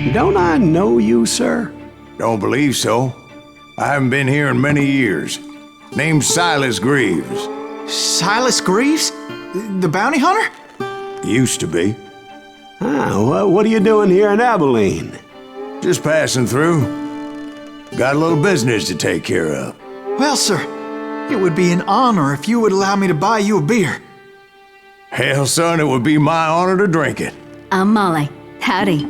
Don't I know you, sir? Don't believe so. I haven't been here in many years. Name's Sайлас Гривз. Sайлас Gривз? The bounty hunter? Used to be. Ah, what are you doing here in Abilene? Just passing through. Got a little business to take care of. Well, sir, it would be an honor if you would allow me to buy you a beer. Hell, son, it would be my honor to drink it. I'm Molly. Howdy.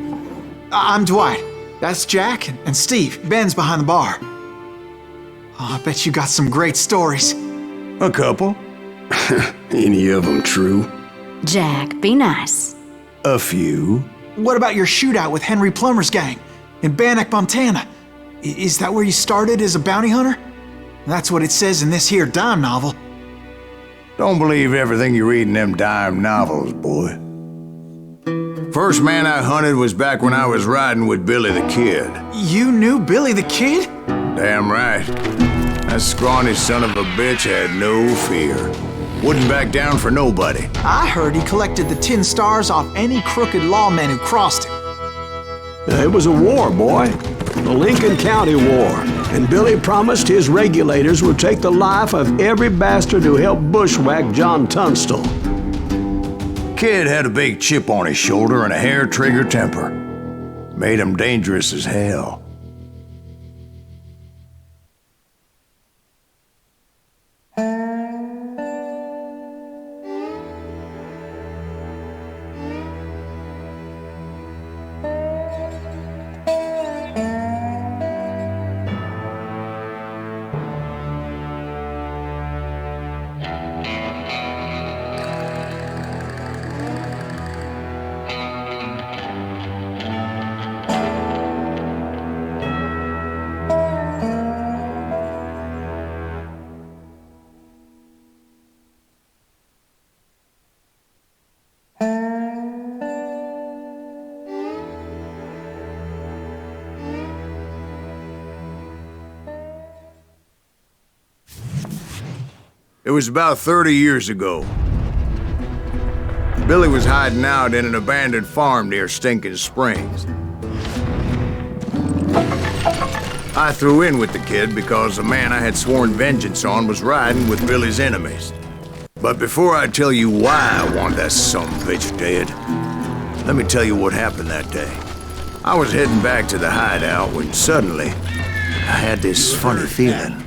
I'm Dwight. That's Jack and Steve. Ben's behind the bar. Oh, I bet you got some great stories. A couple. Any of them true? Jack, be nice. A few. What about your shootout with Henry Plummer's gang in Bannock, Montana? Is that where you started as a bounty hunter? That's what it says in this here dime novel. Don't believe everything you read in them dime novels, boy. First man I hunted was back when I was riding with Billy the Kid. You knew Billy the Kid? Damn right. That scrawny son of a bitch had no fear. Wouldn't back down for nobody. I heard he collected the 10 stars off any crooked lawman who crossed him. It was a war, boy. The Lincoln County War. And Billy promised his regulators would take the life of every bastard who helped bushwhack John Tunstall. Kid had a big chip on his shoulder and a hair-trigger temper. Made him dangerous as hell. It was about 30 years ago. Billy was hiding out in an abandoned farm near Stinking Springs. I threw in with the kid because the man I had sworn vengeance on was riding with Billy's enemies. But before I tell you why I want that sumbitch dead, let me tell you what happened that day. I was heading back to the hideout when suddenly I had this funny feeling.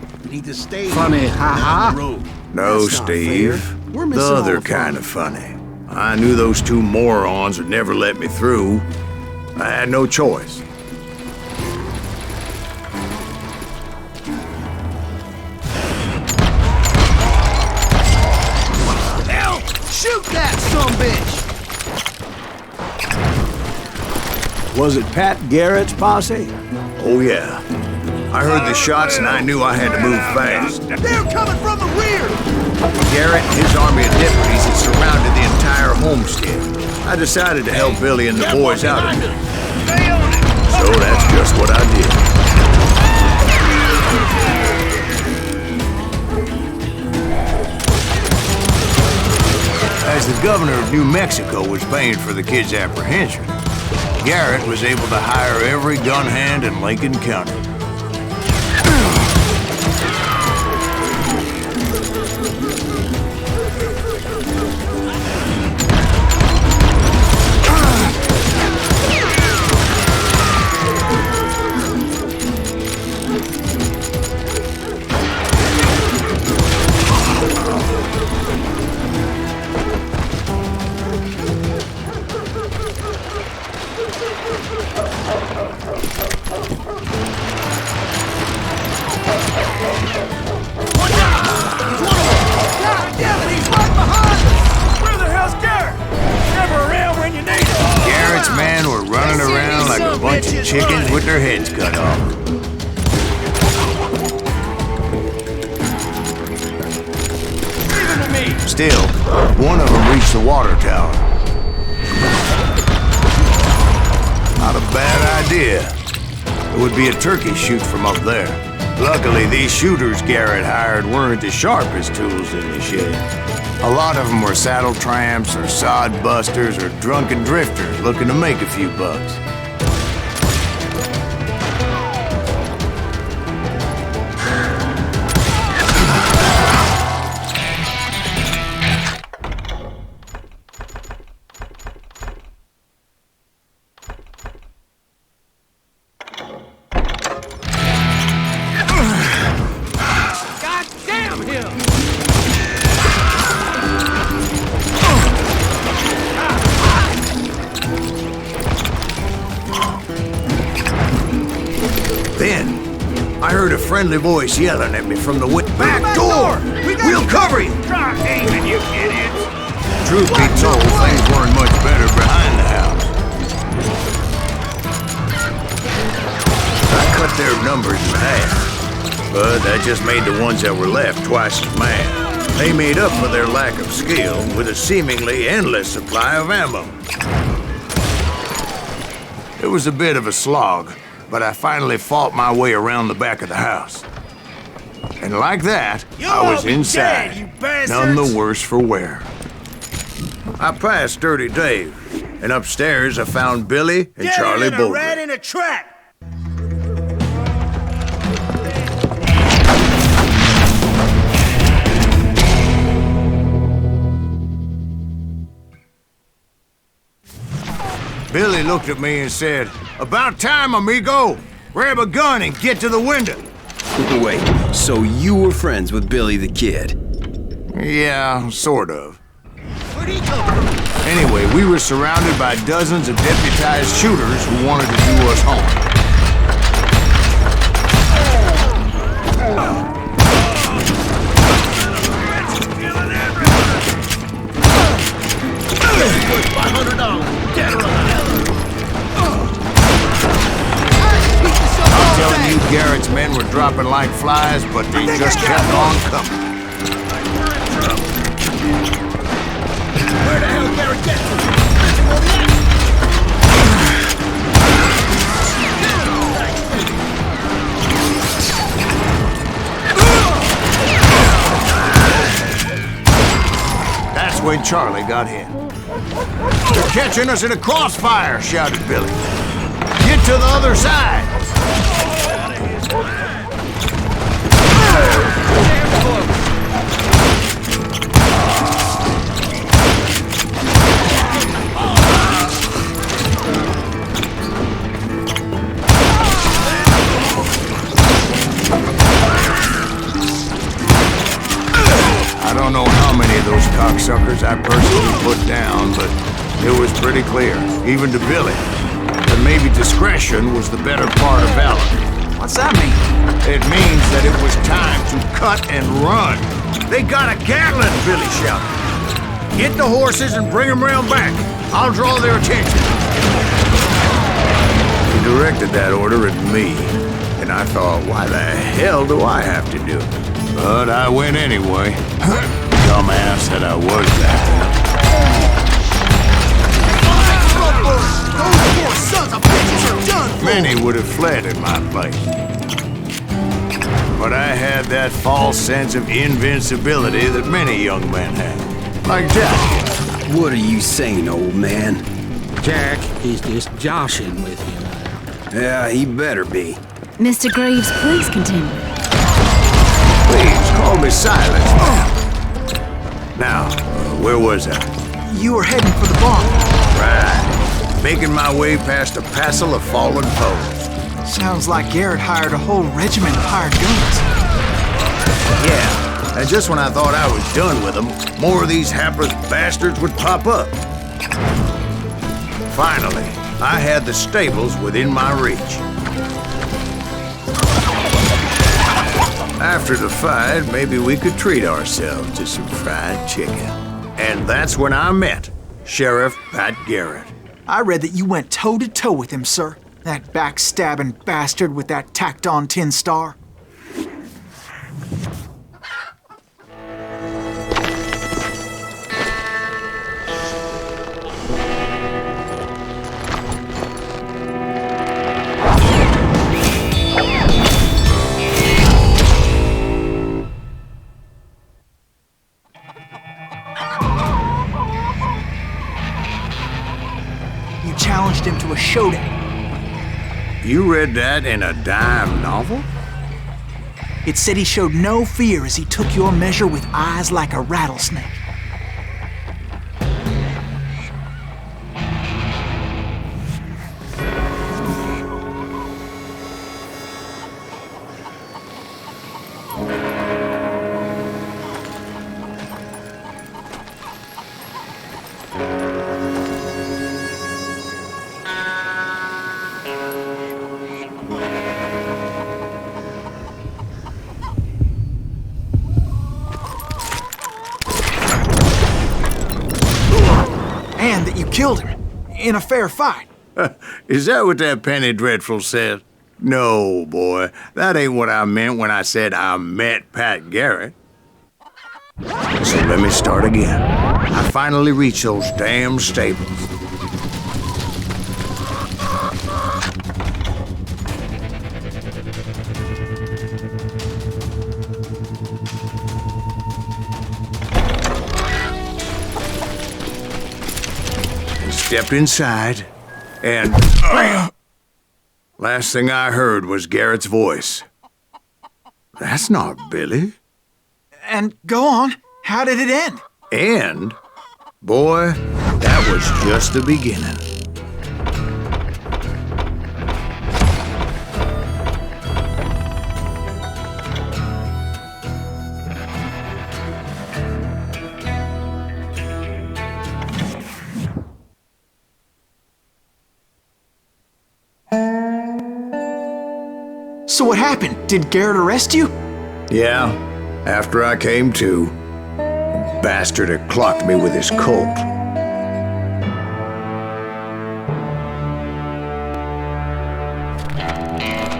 Funny, haha. No, Steve. The other kind of funny. I knew those two morons would never let me through. I had no choice. Hell, shoot that sumbitch! Was it Pat Garrett's posse? Oh, yeah. I heard the shots and I knew I had to move fast. They're coming from the rear! Garrett and his army of deputies had surrounded the entire homestead. I decided to help Billy and the boys out of it. So that's just what I did. As the governor of New Mexico was paying for the kid's apprehension, Garrett was able to hire every gun hand in Lincoln County. Chickens with their heads cut off. Still, one of them reached the water tower. Not a bad idea. It would be a turkey shoot from up there. Luckily, these shooters Garrett hired weren't the sharpest tools in the shed. A lot of them were saddle tramps or sod busters or drunken drifters looking to make a few bucks. heard a friendly voice yelling at me from the back door! We'll cover you! Try aiming, you idiots! Truth be told, things weren't much better behind the house. I cut their numbers in half, but that just made the ones that were left twice as mad. They made up for their lack of skill with a seemingly endless supply of ammo. It was a bit of a slog, but I finally fought my way around the back of the house. And like that, I was inside, none the worse for wear. I passed Dirty Dave, and upstairs I found Billy and Charlie Bowler. Rat in a trap! Billy looked at me and said, "About time, amigo! Grab a gun and get to the window!" Wait, so you were friends with Billy the Kid? Yeah, sort of. Where'd he come from? Anyway, we were surrounded by dozens of deputized shooters who wanted to do us harm. I'm telling you, Garrett's men were dropping like flies, but they just kept on coming. Where the hell Garrett get to? That's when Charlie got hit. "They're catching us in a crossfire," shouted Billy. "Get to the other side!" I don't know how many of those cocksuckers I personally put down, but it was pretty clear, even to Billy, that maybe discretion was the better part of valor. What's that mean? It means that it was time to cut and run. "They got a Gatling," Billy shouted. "Get the horses and bring them round back. I'll draw their attention." He directed that order at me, and I thought, why the hell do I have to do it? But I went anyway. Dumbass that I was back then. Those poor sons of bitches are done for! Many would have fled in my place. But I had that false sense of invincibility that many young men have. Like Jack. What are you saying, old man? Jack is just joshing with you now. Yeah, he better be. Mr. Gривз, please continue. Please, call me Sylens. Now, where was I? You were heading for the barn. Right. Making my way past a passel of fallen foes. Sounds like Garrett hired a whole regiment of hired guns. Yeah, and just when I thought I was done with them, more of these hapless bastards would pop up. Finally, I had the stables within my reach. After the fight, maybe we could treat ourselves to some fried chicken. And that's when I met Sheriff Pat Garrett. I read that you went toe-to-toe with him, sir. That backstabbing bastard with that tacked-on tin star. You challenged him to a showdown. You read that in a dime novel? It said he showed no fear as he took your measure with eyes like a rattlesnake. killed him in a fair fight. Is that what that Penny Dreadful said? No, boy. That ain't what I meant when I said I met Pat Garrett. So let me start again. I finally reached those damn stables. And stepped inside, and last thing I heard was Garrett's voice. That's not Billy. And go on, how did it end? And, boy, that was just the beginning. So what happened? Did Garrett arrest you? Yeah, after I came to, the bastard had clocked me with his Colt.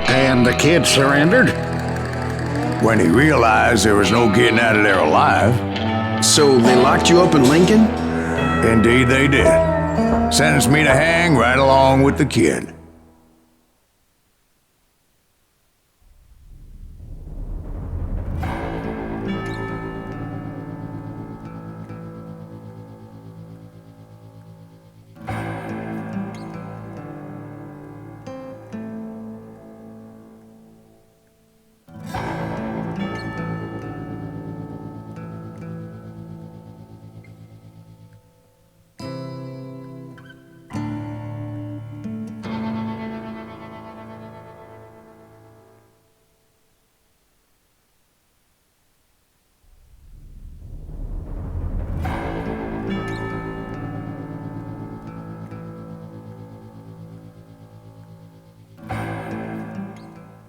And the kid surrendered? When he realized there was no getting out of there alive. So they locked you up in Lincoln? Indeed they did. Sentenced me to hang right along with the kid.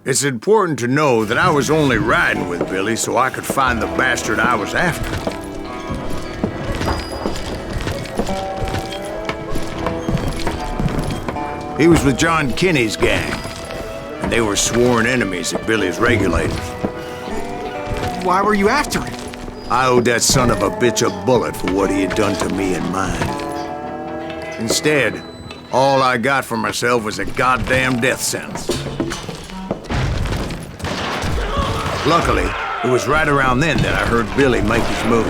It's important to know that I was only riding with Billy so I could find the bastard I was after. He was with John Kinney's gang, and they were sworn enemies of Billy's regulators. Why were you after him? I owed that son of a bitch a bullet for what he had done to me and mine. Instead, all I got for myself was a goddamn death sentence. Luckily, it was right around then that I heard Billy make his move.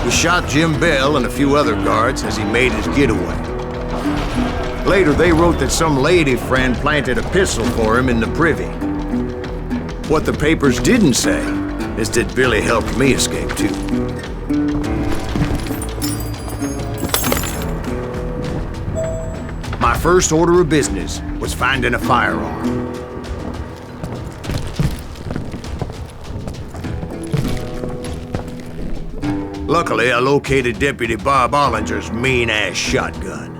He shot Jim Bell and a few other guards as he made his getaway. Later, they wrote that some lady friend planted a pistol for him in the privy. What the papers didn't say is that Billy helped me escape too. My first order of business was finding a firearm. Luckily, I located Deputy Bob Ollinger's mean-ass shotgun.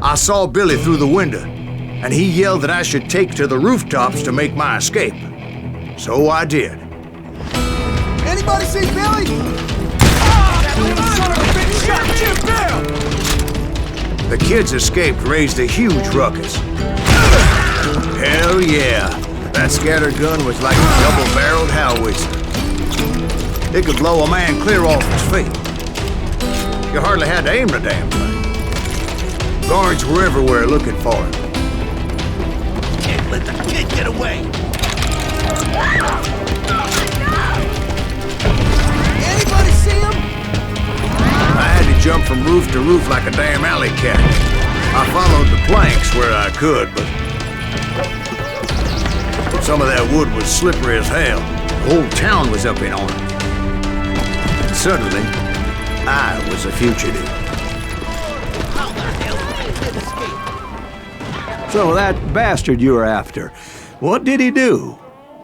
I saw Billy through the window, and he yelled that I should take to the rooftops to make my escape. So I did. Anybody see Billy? That little son of a bitch shot Jim Bell! The kids escaped raised a huge ruckus. Hell yeah. That scatter gun was like a double-barreled howitzer. It could blow a man clear off his feet. You hardly had to aim the damn thing. Guards were everywhere looking for him. Can't let the kid get away! Anybody see him? I had to jump from roof to roof like a damn alley cat. I followed the planks where I could, but some of that wood was slippery as hell. The whole town was up in arms. And suddenly, I was a fugitive. How the hell did he escape? So that bastard you were after, what did he do?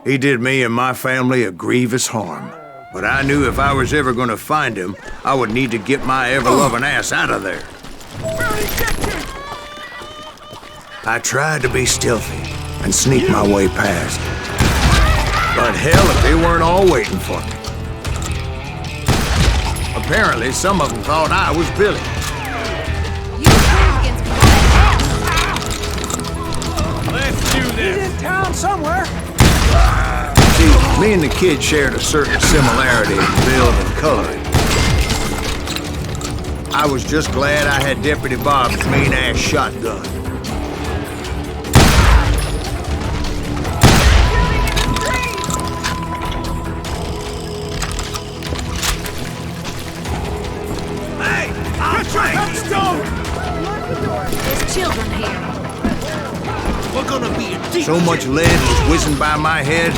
He did me and my family a grievous harm. But I knew if I was ever gonna find him, I would need to get my ever-loving ass out of there. I tried to be stealthy and sneak my way past. But hell, if they weren't all waiting for me. Apparently, some of them thought I was Billy. Let's do this. He's in town somewhere. See, me and the kid shared a certain similarity in build and coloring. I was just glad I had Deputy Bob's mean-ass shotgun. Hey! Get your headstone! There's children here. We're gonna be a deep. So much lead was whizzing by my head,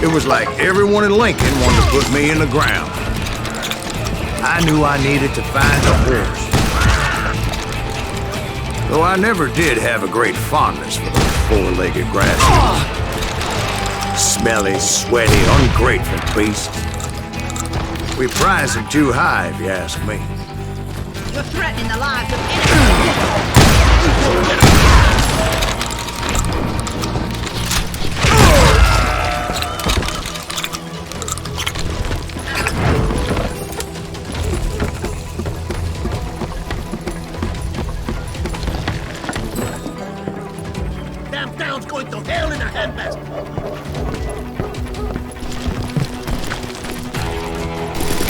it was like everyone in Lincoln wanted to put me in the ground. I knew I needed to find a horse. Though I never did have a great fondness for those four-legged grasshoppers. Smelly, sweaty, ungrateful beasts. We prize them too high, if you ask me. You're threatening the lives of innocent. Going to hell in a handbasket.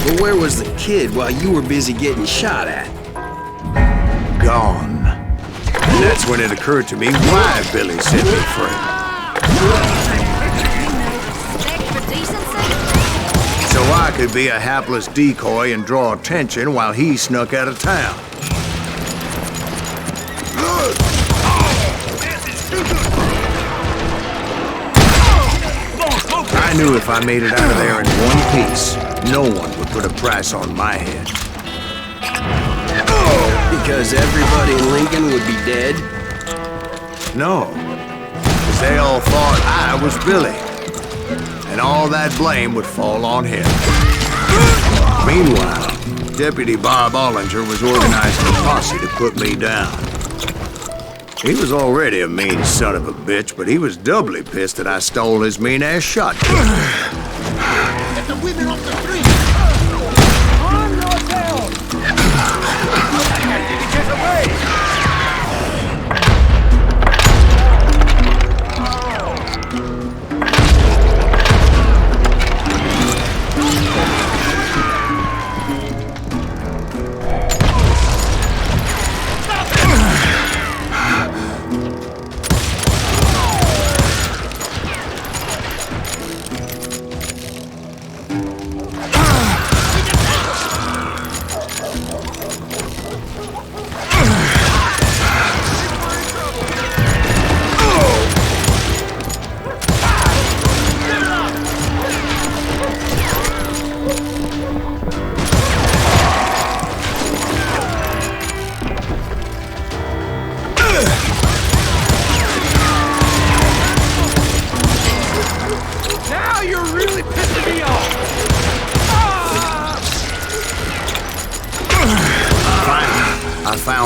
But where was the kid while you were busy getting shot at? Gone. And that's when it occurred to me why Billy set me free. So I could be a hapless decoy and draw attention while he snuck out of town. I knew if I made it out of there in one piece, no one would put a price on my head. Because everybody in Lincoln would be dead? No, because they all thought I was Billy, and all that blame would fall on him. Meanwhile, Deputy Bob Ollinger was organizing a posse to put me down. He was already a mean son of a bitch, but he was doubly pissed that I stole his mean-ass shotgun. Get the women off the street. On your tail. Get away.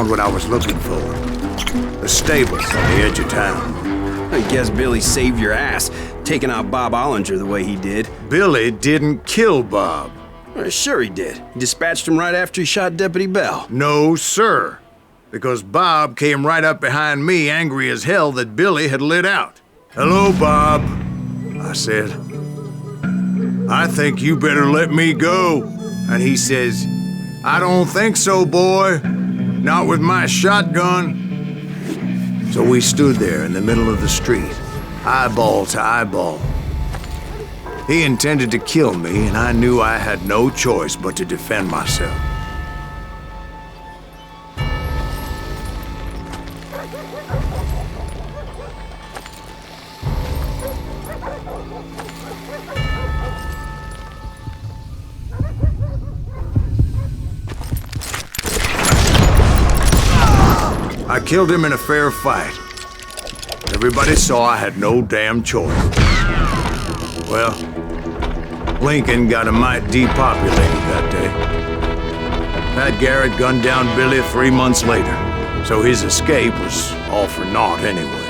What I was looking for. The stables on the edge of town. I guess Billy saved your ass, taking out Bob Ollinger the way he did. Billy didn't kill Bob. Well, sure he did. He dispatched him right after he shot Deputy Bell. No, sir. Because Bob came right up behind me, angry as hell that Billy had lit out. "Hello, Bob," I said. "I think you better let me go." And he says, "I don't think so, boy. Not with my shotgun." So we stood there in the middle of the street, eyeball to eyeball. He intended to kill me, and I knew I had no choice but to defend myself. I killed him in a fair fight. Everybody saw I had no damn choice. Well, Lincoln got a mite depopulated that day. Pat Garrett gunned down Billy 3 months later, so his escape was all for naught anyway.